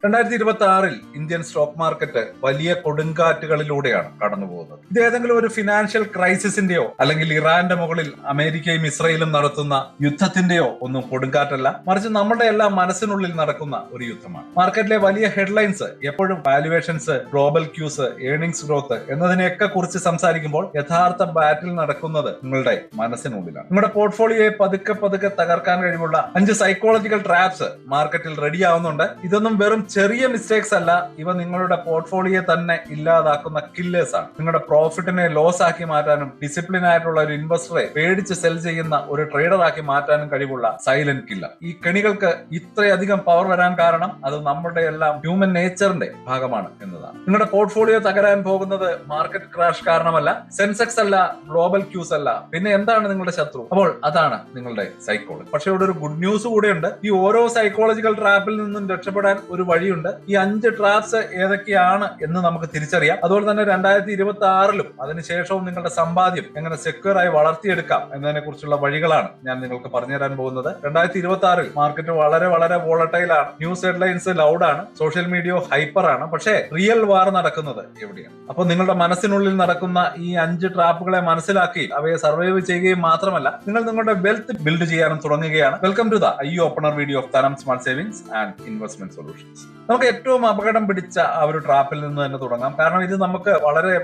2026 Indian stock market വലിയ കൊടുങ്കാറ്റുകളിലൂടെയാണ് കടന്നുപോകുന്നത്. ഇത് ഏതെങ്കിലും ഒരു ഫിനാൻഷ്യൽ ക്രൈസിസിന്റെയോ അല്ലെങ്കിൽ ഇറാന്റെ മുകളിൽ അമേരിക്കയും ഇസ്രയേലും നടത്തുന്ന യുദ്ധത്തിന്റെയോ ഒന്നും കൊടുങ്കാറ്റല്ല, മറിച്ച് നമ്മുടെ എല്ലാം മനസ്സിനുള്ളിൽ നടക്കുന്ന ഒരു യുദ്ധമാണ്. മാർക്കറ്റിലെ വലിയ ഹെഡ്ലൈൻസ് എപ്പോഴും valuations, global cues, earnings growth എന്നതിനെയൊക്കെ കുറിച്ച് സംസാരിക്കുമ്പോൾ യഥാർത്ഥ ബാറ്റിൽ നടക്കുന്നത് നിങ്ങളുടെ മനസ്സിനുള്ളിലാണ്. നിങ്ങളുടെ പോർട്ട്ഫോളിയോയെ പതുക്കെ പതുക്കെ തകർക്കാൻ കഴിവുള്ള 5 സൈക്കോളജിക്കൽ ട്രാപ്സ് മാർക്കറ്റിൽ റെഡി ആവുന്നുണ്ട്. ഇതൊന്നും വെറും ചെറിയ മിസ്റ്റേക്സ് അല്ല, ഇവ നിങ്ങളുടെ പോർട്ട്ഫോളിയോ തന്നെ ഇല്ലാതാക്കുന്ന കില്ലേഴ്സ് ആണ്. നിങ്ങളുടെ പ്രോഫിറ്റിനെ ലോസ് ആക്കി മാറ്റാനും ഡിസിപ്ലിൻ ആയിട്ടുള്ള ഒരു ഇൻവെസ്റ്ററെ പേടിച്ച് സെൽ ചെയ്യുന്ന ഒരു ട്രേഡർ ആക്കി മാറ്റാനും കഴിവുള്ള സൈലന്റ് കില്ലർ. ഈ കെണികൾക്ക് ഇത്രയധികം പവർ വരാൻ കാരണം അത് നമ്മുടെ എല്ലാം ഹ്യൂമൻ നേച്ചറിന്റെ ഭാഗമാണ് എന്നതാണ്. നിങ്ങളുടെ പോർട്ട്ഫോളിയോ തകരാൻ പോകുന്നത് മാർക്കറ്റ് ക്രാഷ് കാരണമല്ല, സെൻസെക്സ് അല്ല, ഗ്ലോബൽ ക്യൂസ് അല്ല, പിന്നെ എന്താണ് നിങ്ങളുടെ ശത്രു? അപ്പോൾ അതാണ് നിങ്ങളുടെ സൈക്കോളജി. പക്ഷെ ഇവിടെ ഒരു ഗുഡ് ന്യൂസ് കൂടെയുണ്ട്. ഈ ഓരോ സൈക്കോളജിക്കൽ ട്രാപ്പിൽ നിന്നും രക്ഷപ്പെടാൻ ഒരു വഴിയുണ്ട്. ഈ 5 ട്രാപ്സ് ഏതൊക്കെയാണ് എന്ന് നമുക്ക് തിരിച്ചറിയാം. അതുപോലെ തന്നെ 2026 അതിനുശേഷവും നിങ്ങളുടെ സമ്പാദ്യം എങ്ങനെ സെക്യൂർ ആയി വളർത്തിയെടുക്കാം എന്നതിനെ കുറിച്ചുള്ള വഴികളാണ് ഞാൻ നിങ്ങൾക്ക് പറഞ്ഞുതരാൻ പോകുന്നത്. 2026 മാർക്കറ്റ് വളരെ വളരെ വോളറ്റൈൽ ആണ്. ന്യൂസ് ഹെഡ്ലൈൻസ് ലൗഡാണ്, സോഷ്യൽ മീഡിയ ഹൈപ്പർ ആണ്. പക്ഷേ റിയൽ വാർ നടക്കുന്നത് എവിടെയാണ്? അപ്പോൾ നിങ്ങളുടെ മനസ്സിനുള്ളിൽ നടക്കുന്ന ഈ 5 ട്രാപ്പുകളെ മനസ്സിലാക്കി അവയെ സർവൈവ് ചെയ്യുകയും മാത്രമല്ല, നിങ്ങൾ നിങ്ങളുടെ വെൽത്ത് ബിൽഡ് ചെയ്യാനും തുടങ്ങുകയാണ്. Welcome to the eye opener video of Dhanam smart savings and investment solutions. നമുക്ക് ഏറ്റവും അപകടം പിടിച്ച ആ ഒരു ട്രാപ്പിൽ നിന്ന് തന്നെ തുടങ്ങാം. കാരണം ഇത് നമുക്ക്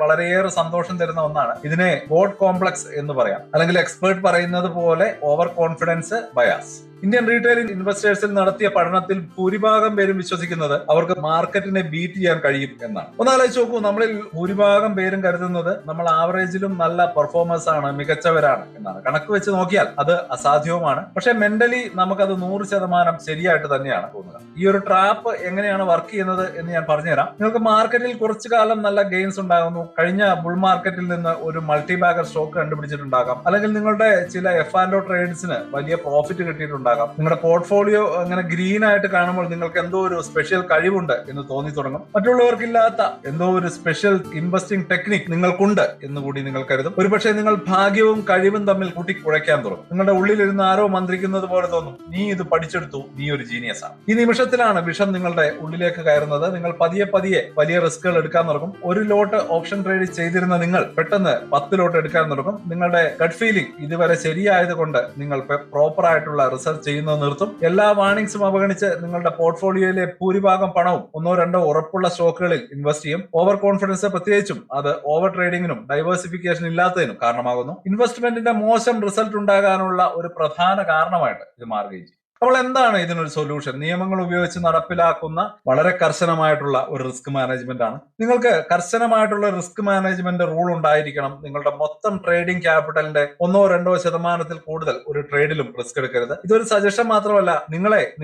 വളരെയേറെ സന്തോഷം തരുന്ന ഒന്നാണ്. ഇതിനെ ഗോഡ് കോംപ്ലക്സ് എന്ന് പറയാം, അല്ലെങ്കിൽ എക്സ്പേർട്ട് പറയുന്നത് പോലെ over confidence bias. Indian retail ഇൻവെസ്റ്റേഴ്സിൽ നടത്തിയ പഠനത്തിൽ ഭൂരിഭാഗം പേരും വിശ്വസിക്കുന്നത് അവർക്ക് മാർക്കറ്റിനെ ബീറ്റ് ചെയ്യാൻ കഴിയും എന്നാണ്. ഒന്നാലോചിച്ച് നോക്കൂ, നമ്മളിൽ ഭൂരിഭാഗം പേരും കരുതുന്നത് നമ്മൾ ആവറേജിലും നല്ല പെർഫോമൻസ് ആണ്, മികച്ചവരാണ് എന്നാണ്. കണക്ക് വെച്ച് നോക്കിയാൽ അത് അസാധ്യവുമാണ്. പക്ഷെ മെന്റലി നമുക്കത് 100% ശരിയായിട്ട് തന്നെയാണ് തോന്നുക. ഈ ഒരു ട്രാപ്പ് എങ്ങനെയാണ് വർക്ക് ചെയ്യുന്നത് എന്ന് ഞാൻ പറഞ്ഞുതരാം. നിങ്ങൾക്ക് മാർക്കറ്റിൽ കുറച്ചു കാലം നല്ല ഗെയിൻസ് ഉണ്ടാകുന്നു. കഴിഞ്ഞ ബുൾ മാർക്കറ്റിൽ നിന്ന് ഒരു മൾട്ടി ബാഗർ സ്റ്റോക്ക് കണ്ടുപിടിച്ചിട്ടുണ്ടാകാം, അല്ലെങ്കിൽ നിങ്ങളുടെ ചില F&O ട്രേഡ്സിന് വലിയ പ്രോഫിറ്റ് കിട്ടിയിട്ടുണ്ടാകും. നിങ്ങളുടെ പോർട്ട്ഫോളിയോ അങ്ങനെ ഗ്രീൻ ആയിട്ട് കാണുമ്പോൾ നിങ്ങൾക്ക് എന്തോ ഒരു സ്പെഷ്യൽ കഴിവുണ്ട് എന്ന് തോന്നി തുടങ്ങും. മറ്റുള്ളവർക്കില്ലാത്ത എന്തോ ഒരു സ്പെഷ്യൽ ഇൻവെസ്റ്റിംഗ് ടെക്നിക് നിങ്ങൾക്കുണ്ട് എന്ന് കൂടി നിങ്ങൾ കരുതും. ഒരുപക്ഷെ നിങ്ങൾ ഭാഗ്യവും കഴിവും തമ്മിൽ കൂട്ടിക്കുഴയ്ക്കാൻ തുടങ്ങും. നിങ്ങളുടെ ഉള്ളിലിരുന്ന് ആരോ മന്ത്രിക്കുന്നത് പോലെ തോന്നും, നീ ഇത് പഠിച്ചെടുത്തു, നീ ഒരു ജീനിയസ് ആണ്. ഈ നിമിഷത്തിലാണ് വിഷം നിങ്ങളുടെ ഉള്ളിലേക്ക് കയറുന്നത്. നിങ്ങൾ പതിയെ വലിയ റിസ്കുകൾ എടുക്കാൻ തുടങ്ങും. 1 ലോട്ട് ഓപ്ഷൻ ട്രേഡ് ചെയ്തിരുന്ന നിങ്ങൾ പെട്ടെന്ന് 10 ലോട്ട് എടുക്കാൻ തുടങ്ങും. നിങ്ങളുടെ ഗട്ട് ഫീലിംഗ് ഇതുവരെ ശരിയായത് കൊണ്ട് നിങ്ങൾ പ്രോപ്പർ ആയിട്ടുള്ള റിസർച്ച് ചെയ്യുന്നത് നിർത്തും. എല്ലാ വാർണിംഗ്സും അവഗണിച്ച് നിങ്ങളുടെ പോർട്ട്ഫോളിയോയിലെ ഭൂരിഭാഗം പണവും 1-2 ഉറപ്പുള്ള സ്റ്റോക്കുകളിൽ ഇൻവെസ്റ്റ് ചെയ്യും. ഓവർ കോൺഫിഡൻസ് പ്രത്യേകിച്ചും അത് ഓവർ ട്രേഡിംഗിനും ഡൈവേഴ്സിഫിക്കേഷൻ ഇല്ലാത്തതിനും കാരണമാകുന്നു. ഇൻവെസ്റ്റ്മെന്റിന്റെ മോശം റിസൾട്ട് ഉണ്ടാകാനുള്ള ഒരു പ്രധാന കാരണമായിട്ട് ഇത് മാറുകയും ചെയ്യും. അപ്പോൾ എന്താണ് ഇതിനൊരു സൊല്യൂഷൻ? നിയമങ്ങൾ ഉപയോഗിച്ച് നടപ്പിലാക്കുന്ന വളരെ കർശനമായിട്ടുള്ള ഒരു റിസ്ക് മാനേജ്മെന്റ് ആണ്. നിങ്ങൾക്ക് കർശനമായിട്ടുള്ള റിസ്ക് മാനേജ്മെന്റ് റൂൾ ഉണ്ടായിരിക്കണം. നിങ്ങളുടെ മൊത്തം ട്രേഡിംഗ് ക്യാപിറ്റലിന്റെ 1-2% കൂടുതൽ ഒരു ട്രേഡിലും റിസ്ക് എടുക്കരുത്. ഇതൊരു സജഷൻ മാത്രമല്ല,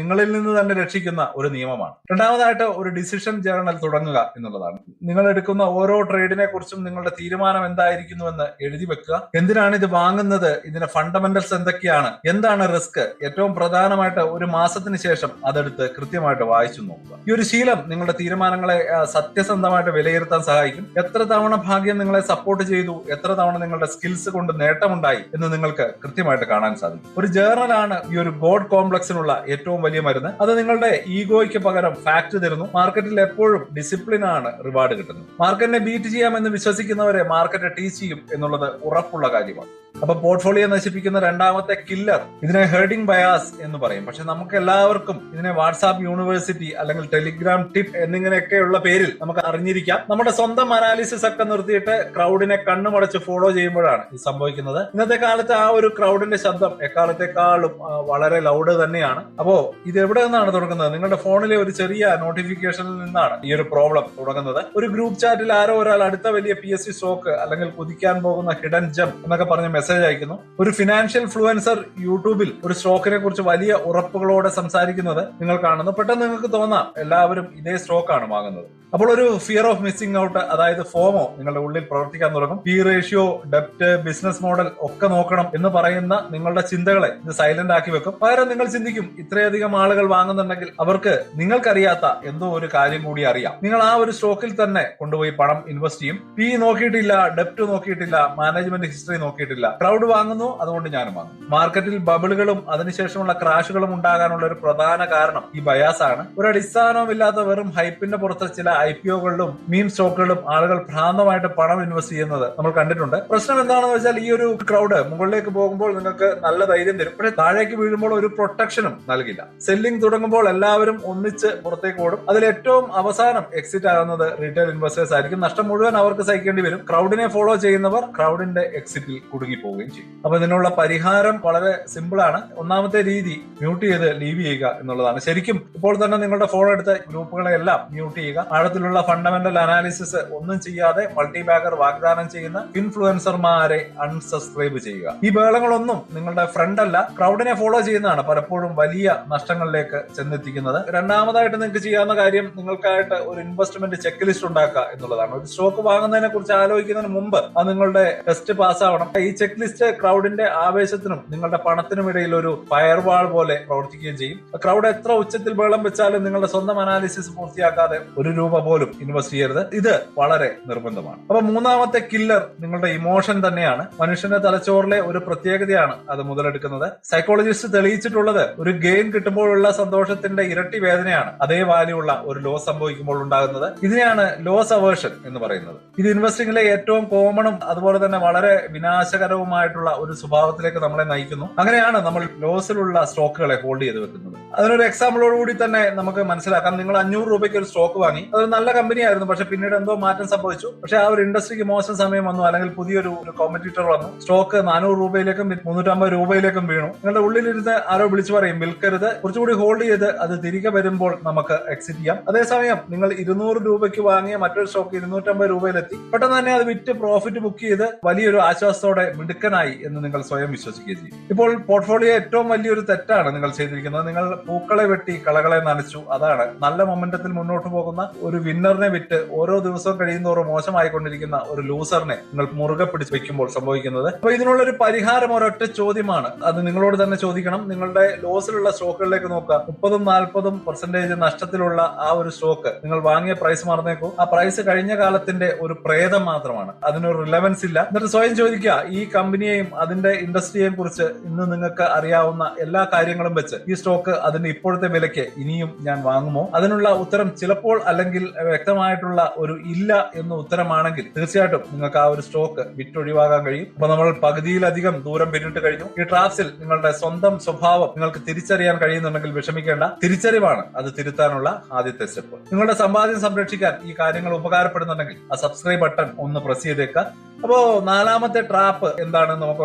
നിങ്ങളിൽ നിന്ന് തന്നെ രക്ഷിക്കുന്ന ഒരു നിയമമാണ്. രണ്ടാമതായിട്ട് ഒരു ഡിസിഷൻ ജേർണൽ തുടങ്ങുക എന്നുള്ളതാണ്. നിങ്ങൾ എടുക്കുന്ന ഓരോ ട്രേഡിനെ കുറിച്ചും നിങ്ങളുടെ തീരുമാനം എന്തായിരിക്കുന്നുവെന്ന് എഴുതി വെക്കുക. എന്തിനാണ് ഇത് വാങ്ങുന്നത്? ഇതിന്റെ ഫണ്ടമെന്റൽസ് എന്തൊക്കെയാണ്? എന്താണ് റിസ്ക്? ഏറ്റവും പ്രധാനമായിട്ട് ഒരു മാസത്തിന് ശേഷം അതെടുത്ത് കൃത്യമായിട്ട് വായിച്ചു നോക്കുക. ഈ ഒരു ശീലം നിങ്ങളുടെ തീരുമാനങ്ങളെ സത്യസന്ധമായിട്ട് വിലയിരുത്താൻ സഹായിക്കും. എത്ര തവണ ഭാഗ്യം നിങ്ങളെ സപ്പോർട്ട് ചെയ്തു, എത്ര തവണ നിങ്ങളുടെ സ്കിൽസ് കൊണ്ട് നേട്ടമുണ്ടായി എന്ന് നിങ്ങൾക്ക് കൃത്യമായിട്ട് കാണാൻ സാധിക്കും. ഒരു ജേർണലാണ് ഈ ഒരു ഗോഡ് കോംപ്ലക്സിനുള്ള ഏറ്റവും വലിയ മരുന്ന്. അത് നിങ്ങളുടെ ഈഗോയ്ക്ക് പകരം ഫാക്ട് തരുന്നു. മാർക്കറ്റിൽ എപ്പോഴും ഡിസിപ്ലിൻ ആണ് റിവാർഡ് കിട്ടുന്നത്. മാർക്കറ്റിനെ ബീറ്റ് ചെയ്യാമെന്ന് വിശ്വസിക്കുന്നവരെ മാർക്കറ്റ് ടീച്ച് ചെയ്യും എന്നുള്ളത് ഉറപ്പുള്ള കാര്യമാണ്. അപ്പൊ പോർട്ട്ഫോളിയോ നശിപ്പിക്കുന്ന രണ്ടാമത്തെ കില്ലർ, ഇതിനെ ഹെർഡിംഗ് ബയാസ് എന്ന് പറയും. പക്ഷെ നമുക്ക് എല്ലാവർക്കും ഇതിനെ വാട്സാപ്പ് യൂണിവേഴ്സിറ്റി അല്ലെങ്കിൽ ടെലിഗ്രാം ടിപ്പ് എന്നിങ്ങനെയൊക്കെയുള്ള പേരിൽ നമുക്ക് അറിഞ്ഞിരിക്കാം. നമ്മുടെ സ്വന്തം അനാലിസിസ് ഒക്കെ നിർത്തിയിട്ട് ക്രൗഡിനെ കണ്ണുമടച്ച് ഫോളോ ചെയ്യുമ്പോഴാണ് ഇത് സംഭവിക്കുന്നത്. ഇന്നത്തെ കാലത്ത് ആ ഒരു ക്രൗഡിന്റെ ശബ്ദം എക്കാലത്തെക്കാളും വളരെ ലൗഡ് തന്നെയാണ്. അപ്പോ ഇത് എവിടെ നിന്നാണ് തുടങ്ങുന്നത്? നിങ്ങളുടെ ഫോണിലെ ഒരു ചെറിയ നോട്ടിഫിക്കേഷനിൽ നിന്നാണ് ഈ ഒരു പ്രോബ്ലം തുടങ്ങുന്നത്. ഒരു ഗ്രൂപ്പ് ചാറ്റിൽ ആരോ ഒരാൾ അടുത്ത വലിയ PSC സ്റ്റോക്ക് അല്ലെങ്കിൽ കുതിക്കാൻ പോകുന്ന ഹിഡൻ ജം എന്നൊക്കെ പറഞ്ഞ മെസ്സേജ് അയക്കുന്നു. ഒരു ഫിനാൻഷ്യൽ ഫ്ലുവൻസർ യൂട്യൂബിൽ ഒരു സ്റ്റോക്കിനെ കുറിച്ച് വലിയ ഉറപ്പുകളോടെ സംസാരിക്കുന്നത് നിങ്ങൾ കാണുന്നു. പെട്ടെന്ന് നിങ്ങൾക്ക് തോന്നാം എല്ലാവരും ഇതേ സ്റ്റോക്കാണ് വാങ്ങുന്നത്. അപ്പോൾ ഒരു ഫിയർ ഓഫ് മിസ്സിംഗ് ഔട്ട്, അതായത് ഫോമോ നിങ്ങളുടെ ഉള്ളിൽ പ്രവർത്തിക്കാൻ തുടങ്ങും. പി റേഷ്യോ, ഡെപ്റ്റ്, ബിസിനസ് മോഡൽ ഒക്കെ നോക്കണം എന്ന് പറയുന്ന നിങ്ങളുടെ ചിന്തകളെ ഇത് സൈലന്റ് ആക്കി വെക്കും. പകരം നിങ്ങൾ ചിന്തിക്കും, ഇത്രയധികം ആളുകൾ വാങ്ങുന്നുണ്ടെങ്കിൽ അവർക്ക് നിങ്ങൾക്കറിയാത്ത എന്തോ ഒരു കാര്യം കൂടി അറിയാം. നിങ്ങൾ ആ ഒരു സ്റ്റോക്കിൽ തന്നെ കൊണ്ടുപോയി പണം ഇൻവെസ്റ്റ് ചെയ്യും. പി നോക്കിയിട്ടില്ല, ഡെപ്റ്റ് നോക്കിയിട്ടില്ല, മാനേജ്മെന്റ് ഹിസ്റ്ററി നോക്കിയിട്ടില്ല, ക്രൗഡ് വാങ്ങുന്നു, അതുകൊണ്ട് ഞാനും വാങ്ങും. മാർക്കറ്റിൽ ബബിളുകളും അതിനുശേഷമുള്ള ക്രാഷുകളും ഉണ്ടാകാനുള്ള ഒരു പ്രധാന കാരണം ഈ ബയാസ് ആണ്. ഒരു അടിസ്ഥാനവുമില്ലാത്ത വെറും ഹൈപ്പിന്റെ പുറത്ത് ചില IPO-കളിലും മീം സ്റ്റോക്കുകളിലും ആളുകൾ ഭ്രാന്തമായിട്ട് പണം ഇൻവെസ്റ്റ് ചെയ്യുന്നത് നമ്മൾ കണ്ടിട്ടുണ്ട്. പ്രശ്നം എന്താണെന്ന് വെച്ചാൽ ഈ ഒരു ക്രൗഡ് മുകളിലേക്ക് പോകുമ്പോൾ നിങ്ങൾക്ക് നല്ല ധൈര്യം തരും, പക്ഷെ താഴേക്ക് വീഴുമ്പോൾ ഒരു പ്രൊട്ടക്ഷനും നൽകില്ല. സെല്ലിംഗ് തുടങ്ങുമ്പോൾ എല്ലാവരും ഒന്നിച്ച് പുറത്തേക്ക് ഓടും. അതിൽ ഏറ്റവും അവസാനം എക്സിറ്റ് ആകുന്നത് റീറ്റെയിൽ ഇൻവെസ്റ്റേഴ്സ് ആയിരിക്കും. നഷ്ടം മുഴുവൻ അവർക്ക് സഹിക്കേണ്ടി വരും. ക്രൗഡിനെ ഫോളോ ചെയ്യുന്നവർ ക്രൗഡിന്റെ എക്സിറ്റിൽ കുടുങ്ങി പോവുകയും ചെയ്യും. അപ്പൊ ഇതിനുള്ള പരിഹാരം വളരെ സിമ്പിൾ ആണ്. ഒന്നാമത്തെ രീതി മ്യൂട്ട് ചെയ്ത് ലീവ് ചെയ്യുക എന്നുള്ളതാണ്. ശരിക്കും ഇപ്പോൾ തന്നെ നിങ്ങളുടെ ഫോൺ എടുത്ത് ഗ്രൂപ്പുകളെല്ലാം മ്യൂട്ട് ചെയ്യുക. ആഴത്തിലുള്ള ഫണ്ടമെന്റൽ അനാലിസിസ് ഒന്നും ചെയ്യാതെ മൾട്ടി ബാഗർ വാഗ്ദാനം ചെയ്യുന്ന ഇൻഫ്ലുവൻസർമാരെ അൺസബ്സ്ക്രൈബ് ചെയ്യുക. ഈ ബഹളങ്ങളൊന്നും നിങ്ങളുടെ ഫ്രണ്ട് അല്ല, ക്രൗഡിനെ ഫോളോ ചെയ്യുന്നതാണ് പലപ്പോഴും വലിയ നഷ്ടങ്ങളിലേക്ക് ചെന്നെത്തിക്കുന്നത്. രണ്ടാമതായിട്ട് നിങ്ങൾക്ക് ചെയ്യാവുന്ന കാര്യം നിങ്ങൾക്കായിട്ട് ഒരു ഇൻവെസ്റ്റ്മെന്റ് ചെക്ക് ലിസ്റ്റ് ഉണ്ടാക്കുക എന്നുള്ളതാണ്. ഒരു സ്റ്റോക്ക് വാങ്ങുന്നതിനെ കുറിച്ച് ആലോചിക്കുന്നതിന് മുമ്പ് അത് നിങ്ങളുടെ ടെസ്റ്റ് പാസ്സാവണം. ഈ ചെക്ക് ലിസ്റ്റ് ക്രൗഡിന്റെ ആവേശത്തിനും നിങ്ങളുടെ പണത്തിനും ഇടയിൽ ഒരു ഫയർവാൾ പോലെ പ്രവർത്തിക്കുകയും ചെയ്യും. ക്രൗഡ് എത്ര ഉച്ചത്തിൽ ബഹളം വെച്ചാലും നിങ്ങളുടെ സ്വന്തം അനാലിസിസ് പൂർത്തിയാക്കാതെ ₹1 പോലും ഇൻവെസ്റ്റ് ചെയ്യരുത്. ഇത് വളരെ നിർബന്ധമാണ്. അപ്പൊ മൂന്നാമത്തെ കില്ലർ നിങ്ങളുടെ ഇമോഷൻ തന്നെയാണ്. മനുഷ്യന്റെ തലച്ചോറിലെ ഒരു പ്രത്യേകതയാണ് അത് മുതലെടുക്കുന്നത്. സൈക്കോളജിസ്റ്റ് തെളിയിച്ചിട്ടുള്ളത് ഒരു ഗെയിൻ കിട്ടുമ്പോഴുള്ള സന്തോഷത്തിന്റെ ഇരട്ടി വേദനയാണ് അതേ വാല്യൂ ഉള്ള ഒരു ലോസ് സംഭവിക്കുമ്പോൾ ഉണ്ടാകുന്നത്. ഇതിനെയാണ് ലോസ് അവേർഷൻ എന്ന് പറയുന്നത്. ഇത് ഇൻവെസ്റ്റിംഗിലെ ഏറ്റവും കോമണും അതുപോലെ തന്നെ വളരെ വിനാശകരവുമായിട്ടുള്ള ഒരു സ്വഭാവത്തിലേക്ക് നമ്മളെ നയിക്കുന്നു. അങ്ങനെയാണ് നമ്മൾ ലോസിലുള്ള സ്റ്റോക്കുകളെ ഹോൾഡ് ചെയ്ത് വെക്കുന്നത്. അതിനൊരു എക്സാമ്പിളോടുകൂടി തന്നെ നമുക്ക് മനസ്സിലാക്കാം. നിങ്ങൾ ₹500 ഒരു സ്റ്റോക്ക് വാങ്ങി, അതൊരു നല്ല കമ്പനിയായിരുന്നു, പക്ഷെ പിന്നീട് എന്തോ മാറ്റം സംഭവിച്ചു. പക്ഷെ ആ ഒരു ഇൻഡസ്ട്രിക്ക് മോശം സമയം വന്നു, അല്ലെങ്കിൽ പുതിയൊരു കോമ്പറ്റീറ്റർ വന്നു, സ്റ്റോക്ക് ₹400 ₹350 വീണു. നിങ്ങളുടെ ഉള്ളിലിരുന്ന് ആരോ വിളിച്ചു പറയും വിൽക്കരുത്, കുറച്ചുകൂടി ഹോൾഡ് ചെയ്ത് അത് തിരികെ വരുമ്പോൾ നമുക്ക് എക്സിറ്റ് ചെയ്യാം. അതേസമയം നിങ്ങൾ ₹200 വാങ്ങിയ മറ്റൊരു സ്റ്റോക്ക് ₹250 പെട്ടെന്ന് തന്നെ അത് വിറ്റ് പ്രോഫിറ്റ് ബുക്ക് ചെയ്ത് വലിയൊരു ആശ്വാസത്തോടെ മിടുക്കനായി എന്ന് നിങ്ങൾ സ്വയം വിശ്വസിക്കുകയും ചെയ്യും. ഇപ്പോൾ പോർട്ട്ഫോളിയോ ഏറ്റവും വലിയൊരു തെറ്റാണ് നിങ്ങൾ ചെയ്തിരിക്കുന്നത്. നിങ്ങൾ പൂക്കളെ വെട്ടി കളകളെ നനച്ചു. അതാണ് നല്ല മൊമെന്റത്തിൽ മുന്നോട്ട് പോകുന്ന ഒരു വിന്നറിനെ വിറ്റ് ഓരോ ദിവസവും കഴിയുന്നതോറും മോശമായിക്കൊണ്ടിരിക്കുന്ന ഒരു ലൂസറിനെ നിങ്ങൾ മുറുകെ പിടിച്ച് വെക്കുമ്പോൾ സംഭവിക്കുന്നത്. അപ്പൊ ഇതിനുള്ള ഒരു പരിഹാരം ഒരൊറ്റ ചോദ്യമാണ്. അത് നിങ്ങളോട് തന്നെ ചോദിക്കണം. നിങ്ങളുടെ ലോസിലുള്ള സ്റ്റോക്കുകളിലേക്ക് നോക്കുക. 30-40% നഷ്ടത്തിലുള്ള ആ ഒരു സ്റ്റോക്ക് നിങ്ങൾ വാങ്ങിയ പ്രൈസ് മറന്നേക്കൂ. ആ പ്രൈസ് കഴിഞ്ഞ കാലത്തിന്റെ ഒരു പ്രേതം മാത്രമാണ്, അതിനൊരു റിലവൻസ് ഇല്ല. എന്നിട്ട് സ്വയം ചോദിക്കുക, ഈ കമ്പനിയെയും അതിന്റെ ഇൻഡസ്ട്രിയെയും കുറിച്ച് ഇന്ന് നിങ്ങൾക്ക് അറിയാവുന്ന എല്ലാ കാര്യങ്ങളും വെച്ച് ഈ സ്റ്റോക്ക് അതിന്റെ ഇപ്പോഴത്തെ വിലയ്ക്ക് ഇനിയും ഞാൻ വാങ്ങുമോ? അതിനുള്ള ഉത്തരം ചിലപ്പോൾ അല്ലെങ്കിൽ വ്യക്തമായിട്ടുള്ള ഒരു ഇല്ല എന്ന ഉത്തരമാണെങ്കിൽ തീർച്ചയായിട്ടും നിങ്ങൾക്ക് ആ ഒരു സ്റ്റോക്ക് വിറ്റൊഴിവാക്കാൻ കഴിയും. അപ്പൊ നമ്മൾ പകുതിയിലധികം ദൂരം പിന്നിട്ട് കഴിഞ്ഞു. ഈ ട്രാപ്സിൽ നിങ്ങളുടെ സ്വന്തം സ്വഭാവം നിങ്ങൾക്ക് തിരിച്ചറിയാൻ കഴിയുന്നുണ്ടെങ്കിൽ വിഷമിക്കേണ്ട. തിരിച്ചറിവാണ് അത് തിരുത്താനുള്ള ആദ്യത്തെ സ്റ്റെപ്പ്. നിങ്ങളുടെ സമ്പാദ്യം സംരക്ഷിക്കാൻ ഈ കാര്യങ്ങൾ ഉപകാരപ്പെടുന്നുണ്ടെങ്കിൽ ആ സബ്സ്ക്രൈബ് ബട്ടൺ ഒന്ന് പ്രസ് ചെയ്തേക്കുക. അപ്പോ നാലാമത്തെ ട്രാപ്പ് എന്താണെന്ന് നമുക്ക്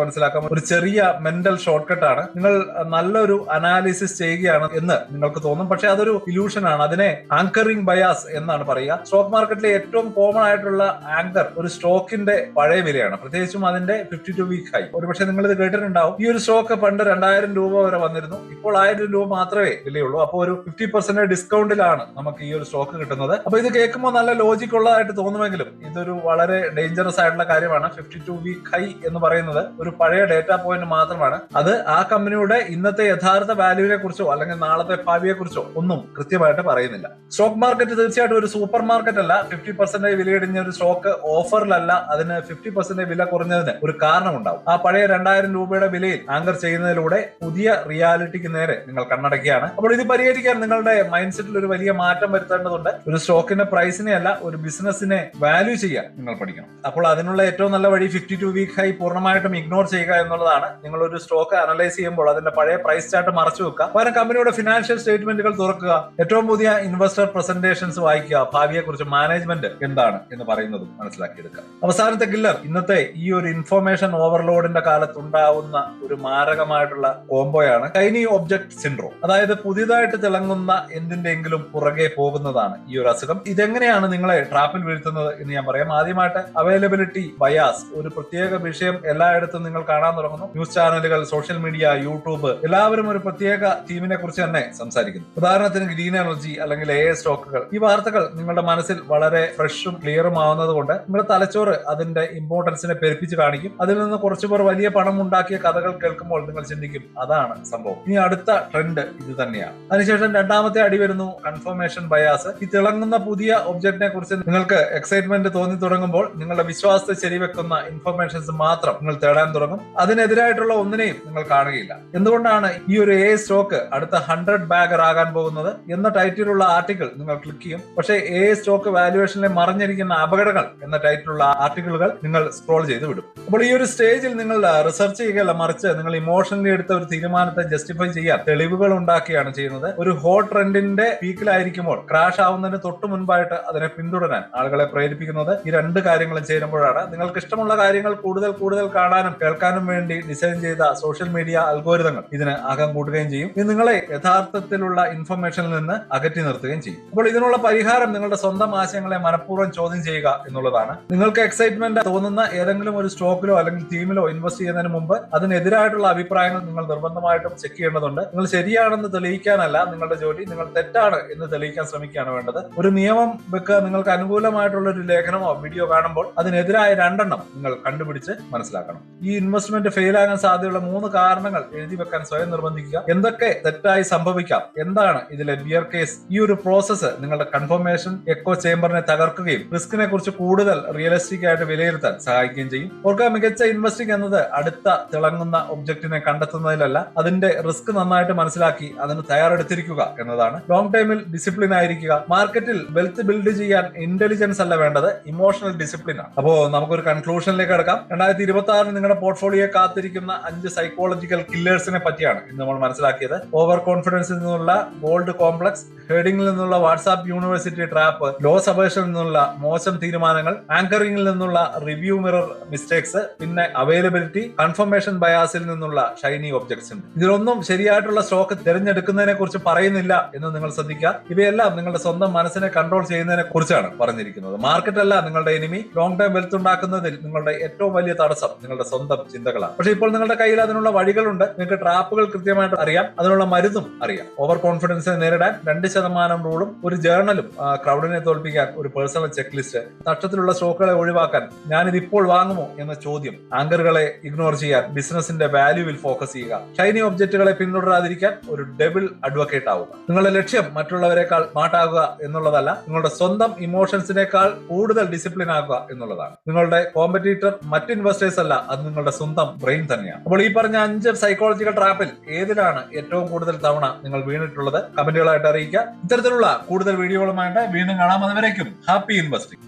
മനസ്സിലാക്കാം. ഒരു ചെറിയ മെന്റൽ ഷോർട്ട് കട്ട് ആണ്. നിങ്ങൾ നല്ലൊരു അനാലിസിസ് ചെയ്യുകയാണ് എന്ന് നിങ്ങൾക്ക് തോന്നും, പക്ഷെ അതൊരു ഇലൂഷൻ ആണ്. അതിനെ ആങ്കറിംഗ് ബയാസ് എന്നാണ് പറയുക. സ്റ്റോക്ക് മാർക്കറ്റിലെ ഏറ്റവും കോമൺ ആയിട്ടുള്ള ആങ്കർ ഒരു സ്റ്റോക്കിന്റെ പഴയ വിലയാണ്, പ്രത്യേകിച്ചും അതിന്റെ 52 വീക്ക് ഹൈ. ഒരുപക്ഷെ നിങ്ങൾ ഇത് കേട്ടിട്ടുണ്ടാവും. ഈ ഒരു സ്റ്റോക്ക് പണ്ട് ₹2000 വരെ വന്നിരുന്നു, ഇപ്പോൾ ₹1000 മാത്രമേ വിലയുള്ളൂ. അപ്പോൾ ഒരു 50% ഡിസ്കൗണ്ടിലാണ് നമുക്ക് ഈ ഒരു സ്റ്റോക്ക് കിട്ടുന്നത്. അപ്പൊ ഇത് കേൾക്കുമ്പോൾ നല്ല ലോജിക് ഉള്ളതായിട്ട് തോന്നുമെങ്കിലും ഇതൊരു വളരെ ഡേഞ്ചറസ് ആയിട്ടുള്ള കാര്യമാണ്. 52 വീക്ക് ഹൈ എന്ന് പറയുന്നത് ഒരു പഴയ ഡേറ്റാ പോയിന്റ് മാത്രമാണ്. അത് ആ കമ്പനിയുടെ ഇന്നത്തെ യഥാർത്ഥ വാല്യൂവിനെ കുറിച്ചോ അല്ലെങ്കിൽ നാളത്തെ ഭാവിയെ കുറിച്ചോ ഒന്നും കൃത്യമായിട്ട് പറയുന്നില്ല. സ്റ്റോക്ക് മാർക്കറ്റ് തീർച്ചയായിട്ടും ഒരു സൂപ്പർ മാർക്കറ്റ് അല്ല. 50% വിലയിടിഞ്ഞ ഒരു സ്റ്റോക്ക് ഓഫറിലല്ല. അതിന് 50% വില കുറഞ്ഞതിന് ഒരു കാരണമുണ്ടാവും. ആ പഴയ ₹2000 വിലയിൽ ആങ്കർ ചെയ്യുന്നതിലൂടെ പുതിയ റിയാലിറ്റിക്ക് നേരെ നിങ്ങൾ കണ്ണടക്കുകയാണ്. അപ്പോൾ ഇത് പരിഹരിക്കാൻ നിങ്ങളുടെ മൈൻഡ് സെറ്റിൽ ഒരു വലിയ മാറ്റം വരുത്തേണ്ടതുണ്ട്. ഒരു സ്റ്റോക്കിന്റെ പ്രൈസിനെ അല്ല, ഒരു ബിസിനസിനെ വാല്യൂ ചെയ്യാൻ നിങ്ങൾ പഠിക്കണം. അപ്പോൾ അതിനുള്ള ഏറ്റവും നല്ല വഴി 52 വീക്ക് ഹൈ പൂർണ്ണമായിട്ടും ഇഗ്നോർ ചെയ്യുക എന്നുള്ളതാണ്. നിങ്ങൾ ഒരു സ്റ്റോക്ക് അനലൈസ് ചെയ്യുമ്പോൾ അതിന്റെ പഴയ പ്രൈസ് ചാർട്ട് മറച്ചു വെക്കുക. പകരം കമ്പനിയുടെ ഫിനാൻഷ്യൽ സ്റ്റേറ്റ്മെന്റുകൾ തുറക്കുക. ഏറ്റവും പുതിയ ഇൻവെസ്റ്റർ പ്രസന്റേഷൻസ് വായിക്കുക. ഭാവിയെ കുറിച്ച് മാനേജ്മെന്റ് എന്താണ് എന്ന് പറയുന്നതും മനസ്സിലാക്കിയെടുക്കുക. അവസാനത്തെ കില്ലർ ഇന്നത്തെ ഈ ഒരു ഇൻഫർമേഷൻ ഓവർലോഡിന്റെ കാലത്തുണ്ടാവുന്ന ഒരു മാരകമായിട്ടുള്ള കോംബോയാണ് ടൈനി ഒബ്ജക്ട് സിൻഡ്രോം. അതായത് പുതിയതായിട്ട് തിളങ്ങുന്ന എന്തിന്റെങ്കിലും പുറകെ പോകുന്നതാണ് ഈ ഒരു അസുഖം. ഇതെങ്ങനെയാണ് നിങ്ങളെ ട്രാപ്പിൽ വീഴ്ത്തുന്നത് എന്ന് ഞാൻ പറയാം. ആദ്യമായിട്ട് അവൈലബിലിറ്റി ബയാസ്, ഒരു പ്രത്യേക വിഷയം എല്ലായിടത്തും നിങ്ങൾ കാണാൻ തുടങ്ങുന്നു. ന്യൂസ് ചാനലുകൾ, സോഷ്യൽ മീഡിയ, യൂട്യൂബ്, എല്ലാവരും ഒരു പ്രത്യേക തീമിനെ കുറിച്ച് തന്നെ സംസാരിക്കുന്നു. ഉദാഹരണത്തിന് ഗ്രീൻ എനർജി അല്ലെങ്കിൽ AI സ്റ്റോക്കുകൾ. ഈ വാർത്തകൾ നിങ്ങളുടെ മനസ്സിൽ വളരെ ഫ്രഷും ക്ലിയറും ആവുന്നത് കൊണ്ട് നിങ്ങളുടെ തലച്ചോറ് അതിന്റെ ഇമ്പോർട്ടൻസിനെ പെരുപ്പിച്ച് കാണിക്കും. അതിൽ നിന്ന് കുറച്ചുപേർ വലിയ പണം ഉണ്ടാക്കിയ കഥകൾ കേൾക്കുമ്പോൾ നിങ്ങൾ ചിന്തിക്കും അതാണ് സംഭവം. ഇനി അടുത്ത ട്രെൻഡ് ഇത് തന്നെയാണ്. അതിനുശേഷം രണ്ടാമത്തെ അടി വരുന്നു കൺഫർമേഷൻ ബയാസ്. ഈ തിളങ്ങുന്ന പുതിയ ഒബ്ജക്റ്റിനെ കുറിച്ച് നിങ്ങൾക്ക് എക്സൈറ്റ്മെന്റ് തോന്നി തുടങ്ങുമ്പോൾ നിങ്ങളുടെ വിശ്വാസത്തെ ശരി ശരിവെക്കുന്ന ഇൻഫർമേഷൻസ് മാത്രം നിങ്ങൾ തേടാൻ തുടങ്ങും. അതിനെതിരായിട്ടുള്ള ഒന്നിനെയും നിങ്ങൾ കാണുകയില്ല. എന്തുകൊണ്ടാണ് ഈ ഒരു എ സ്റ്റോക്ക് അടുത്ത 100 ബാഗർ ആകാൻ പോകുന്നത് എന്ന ടൈറ്റിലുള്ള ആർട്ടിക്കിൾ നിങ്ങൾ ക്ലിക്ക് ചെയ്യും. പക്ഷേ എ സ്റ്റോക്ക് വാല്യുവേഷനിലെ മറിഞ്ഞിരിക്കുന്ന അപകടങ്ങൾ എന്ന ടൈറ്റിലുള്ള ആർട്ടിക്കിളുകൾ നിങ്ങൾ സ്ക്രോൾ ചെയ്ത് വിടും. അപ്പോൾ ഈ ഒരു സ്റ്റേജിൽ നിങ്ങൾ റിസർച്ച് ചെയ്യുകയല്ല, മറിച്ച് നിങ്ങൾ ഇമോഷണലി എടുത്ത ഒരു തീരുമാനത്തെ ജസ്റ്റിഫൈ ചെയ്യാൻ തെളിവുകൾ ഉണ്ടാക്കിയാണ് ചെയ്യുന്നത്. ഒരു ഹോട്ട് ട്രെൻഡിന്റെ പീക്കിലായിരിക്കുമ്പോൾ ക്രാഷ് ആവുന്നതിന് തൊട്ട് മുൻപായിട്ട് അതിനെ പിന്തുടരാൻ ആളുകളെ പ്രേരിപ്പിക്കുന്നത് ഈ രണ്ട് കാര്യങ്ങളും ചേരുമ്പോഴാണ്. നിങ്ങൾക്ക് ഇഷ്ടമുള്ള കാര്യങ്ങൾ കൂടുതൽ കൂടുതൽ കാണാനും കേൾക്കാനും വേണ്ടി ഡിസൈൻ ചെയ്ത സോഷ്യൽ മീഡിയ അൽഗോരിതങ്ങൾ ഇതിന് അകം കൂട്ടുകയും ചെയ്യും. ഇത് നിങ്ങളെ യഥാർത്ഥത്തിലുള്ള ഇൻഫർമേഷനിൽ നിന്ന് അകറ്റി നിർത്തുകയും ചെയ്യും. അപ്പോൾ ഇതിനുള്ള പരിഹാരം നിങ്ങളുടെ സ്വന്തം ആശയങ്ങളെ മനഃപൂർവ്വം ചോദ്യം ചെയ്യുക എന്നുള്ളതാണ്. നിങ്ങൾക്ക് എക്സൈറ്റ്മെന്റ് തോന്നുന്ന ഏതെങ്കിലും ഒരു സ്റ്റോക്കിലോ അല്ലെങ്കിൽ ടീമിലോ ഇൻവെസ്റ്റ് ചെയ്യുന്നതിന് മുമ്പ് അതിനെതിരായിട്ടുള്ള അഭിപ്രായങ്ങൾ നിങ്ങൾ നിർബന്ധമായിട്ടും ചെക്ക് ചെയ്യേണ്ടതുണ്ട്. നിങ്ങൾ ശരിയാണെന്ന് തെളിയിക്കാനല്ല നിങ്ങളുടെ ജോലി, നിങ്ങൾ തെറ്റാണ് എന്ന് തെളിയിക്കാൻ ശ്രമിക്കുകയാണ് വേണ്ടത്. ഒരു നിയമം വെക്കുക. നിങ്ങൾക്ക് അനുകൂലമായിട്ടുള്ള ഒരു ലേഖനമോ വീഡിയോ കാണുമ്പോൾ അതിനെതിരായ 2 എണ്ണം നിങ്ങൾ കണ്ടുപിടിച്ച് മനസ്സിലാക്കണം. ഈ ഇൻവെസ്റ്റ്മെന്റ് ഫെയിൽ ആകാൻ സാധ്യതയുള്ള 3 കാരണങ്ങൾ എഴുതി വെക്കാൻ സ്വയം നിർബന്ധിക്കുക. എന്തൊക്കെ തെറ്റായി സംഭവിക്കാം, എന്താണ് ഇതിലെ ബിയർ കേസ്. ഈ ഒരു പ്രോസസ്സ് നിങ്ങളുടെ കൺഫർമേഷൻ എക്കോ ചേംബറിനെ തകർക്കുകയും റിസ്കിനെ കുറിച്ച് കൂടുതൽ റിയലിസ്റ്റിക് ആയിട്ട് വിലയിരുത്താൻ സഹായിക്കുകയും ചെയ്യും. ഓർക്കുക, മികച്ച ഇൻവെസ്റ്റിംഗ് എന്നത് അടുത്ത തിളങ്ങുന്ന ഒബ്ജക്റ്റിനെ കണ്ടെത്തുന്നതിലല്ല, അതിന്റെ റിസ്ക് നന്നായിട്ട് മനസ്സിലാക്കി അതിന് തയ്യാറെടുത്തിരിക്കുക എന്നതാണ്. ലോങ് ടൈമിൽ ഡിസിപ്ലിൻ ആയിരിക്കുക. മാർക്കറ്റിൽ വെൽത്ത് ബിൽഡ് ചെയ്യാൻ ഇന്റലിജൻസ് അല്ല വേണ്ടത്, ഇമോഷണൽ ഡിസിപ്ലിൻ ആണ്. അപ്പോ നമുക്കൊരു കൺക്ലൂഷനിലേക്ക് കടക്കാം. 2026 നിങ്ങളുടെ പോർട്ട്ഫോളിയോയെ കാത്തിരിക്കുന്ന 5 സൈക്കോളജിക്കൽ കില്ലേഴ്സിനെ പറ്റിയാണ് ഇന്ന് നമ്മൾ മനസ്സിലാക്കിയത്. ഓവർ കോൺഫിഡൻസിൽ നിന്നുള്ള ഗോൾഡ് കോംപ്ലക്സ്, ഹെഡിംഗിൽ നിന്നുള്ള വാട്സാപ്പ് യൂണിവേഴ്സിറ്റി ട്രാപ്പ്, ലോസ് അവേഴ്സിൽ നിന്നുള്ള മോശം തീരുമാനങ്ങൾ, ആങ്കറിംഗിൽ നിന്നുള്ള റിവ്യൂ മിറർ മിസ്റ്റേക്സ്, പിന്നെ അവൈലബിലിറ്റി, കൺഫർമേഷൻ ബയാസിൽ നിന്നുള്ള ഷൈനി ഒബ്ജക്ട്സ് ഉണ്ട്. ഇതിലൊന്നും ശരിയായിട്ടുള്ള സ്റ്റോക്ക് തിരഞ്ഞെടുക്കുന്നതിനെ കുറിച്ച് പറയുന്നില്ല എന്ന് നിങ്ങൾ ശ്രദ്ധിക്കുക. ഇവയെല്ലാം നിങ്ങളുടെ സ്വന്തം മനസ്സിനെ കൺട്രോൾ ചെയ്യുന്നതിനെ കുറിച്ചാണ് പറഞ്ഞിരിക്കുന്നത്. മാർക്കറ്റ് അല്ല നിങ്ങളുടെ എനിമി. ലോങ് ടൈം വെൽത്ത് ഉണ്ടാക്കുന്നതിൽ നിങ്ങളുടെ ഏറ്റവും വലിയ തടസ്സം നിങ്ങളുടെ സ്വന്തം ചിന്തകളാണ്. പക്ഷേ ഇപ്പോൾ നിങ്ങളുടെ കയ്യിൽ അതിനുള്ള വഴികളുണ്ട്. നിങ്ങൾക്ക് ട്രാപ്പുകൾ കൃത്യമായിട്ട് അറിയാം, അതിനുള്ള മരുന്നും അറിയാം. ഓവർ കോൺഫിഡൻസിനെ നേരിടാൻ 2% റൂളും, ഒരു ജേർണലും, ക്രൗഡിനെ തോൽപ്പിക്കാൻ ഒരു പേഴ്സണൽ ചെക്ക് ലിസ്റ്റ്, നഷ്ടത്തിലുള്ള സ്റ്റോക്കുകളെ ഒഴിവാക്കാൻ ഞാനിത് ഇപ്പോൾ വാങ്ങുമോ എന്ന ചോദ്യം, ആങ്കറുകളെ ഇഗ്നോർ ചെയ്യാൻ ബിസിനസിന്റെ വാല്യൂവിൽ ഫോക്കസ് ചെയ്യുക, ഷൈനി ഒബ്ജക്റ്റുകളെ പിന്തുടരാതിരിക്കാൻ ഒരു ഡബിൾ അഡ്വക്കേറ്റ് ആവുക. നിങ്ങളുടെ ലക്ഷ്യം മറ്റുള്ളവരെക്കാൾ സ്മാർട്ടാകുക എന്നുള്ളതല്ല, നിങ്ങളുടെ സ്വന്തം ഇമോഷൻസിനേക്കാൾ കൂടുതൽ ഡിസിപ്ലിൻ ആകുക എന്നുള്ളതാണ്. നിങ്ങളുടെ കോമ്പറ്റീറ്റർ മറ്റ് ഇൻവെസ്റ്റേഴ്സ് അല്ല, അത് നിങ്ങളുടെ സ്വന്തം ബ്രെയിൻ തന്നെയാണ്. അപ്പോൾ ഈ പറഞ്ഞ 5 സൈക്കോളജിക്കൽ ട്രാപ്പിൽ ഏതിലാണ് ഏറ്റവും കൂടുതൽ തവണ നിങ്ങൾ വീണിട്ടുള്ളത്? കമന്റുകളായിട്ട് അറിയിക്കുക. ഇത്തരത്തിലുള്ള കൂടുതൽ വീഡിയോകളുമായിട്ട് വീണ്ടും കാണാം. അതുവരേക്കും ഹാപ്പി ഇൻവെസ്റ്റിംഗ്.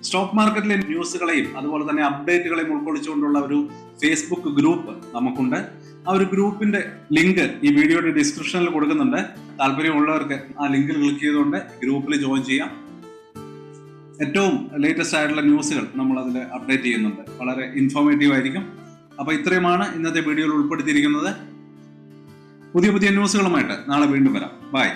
സ്റ്റോക്ക് മാർക്കറ്റിലെ ന്യൂസുകളെയും അതുപോലെ തന്നെ അപ്ഡേറ്റുകളെയും ഉൾക്കൊള്ളിച്ചുകൊണ്ടുള്ള ഒരു ഫേസ്ബുക്ക് ഗ്രൂപ്പ് നമുക്കുണ്ട്. ആ ഒരു ഗ്രൂപ്പിന്റെ ലിങ്ക് ഈ വീഡിയോയുടെ ഡിസ്ക്രിപ്ഷനിൽ കൊടുക്കുന്നുണ്ട്. താല്പര്യമുള്ളവർക്ക് ആ ലിങ്കിൽ ക്ലിക്ക് ചെയ്തുകൊണ്ട് ഗ്രൂപ്പിൽ ജോയിൻ ചെയ്യാം. ഏറ്റവും ലേറ്റസ്റ്റ് ആയിട്ടുള്ള ന്യൂസുകൾ നമ്മൾ അതിൽ അപ്ഡേറ്റ് ചെയ്യുന്നുണ്ട്. വളരെ ഇൻഫോർമേറ്റീവ് ആയിരിക്കും. അപ്പോൾ ഇത്രയുമാണ് ഇന്നത്തെ വീഡിയോയിൽ ഉൾപ്പെടുത്തിയിരിക്കുന്നത്. പുതിയ ന്യൂസുകളുമായിട്ട് നാളെ വീണ്ടും വരാം. ബൈ.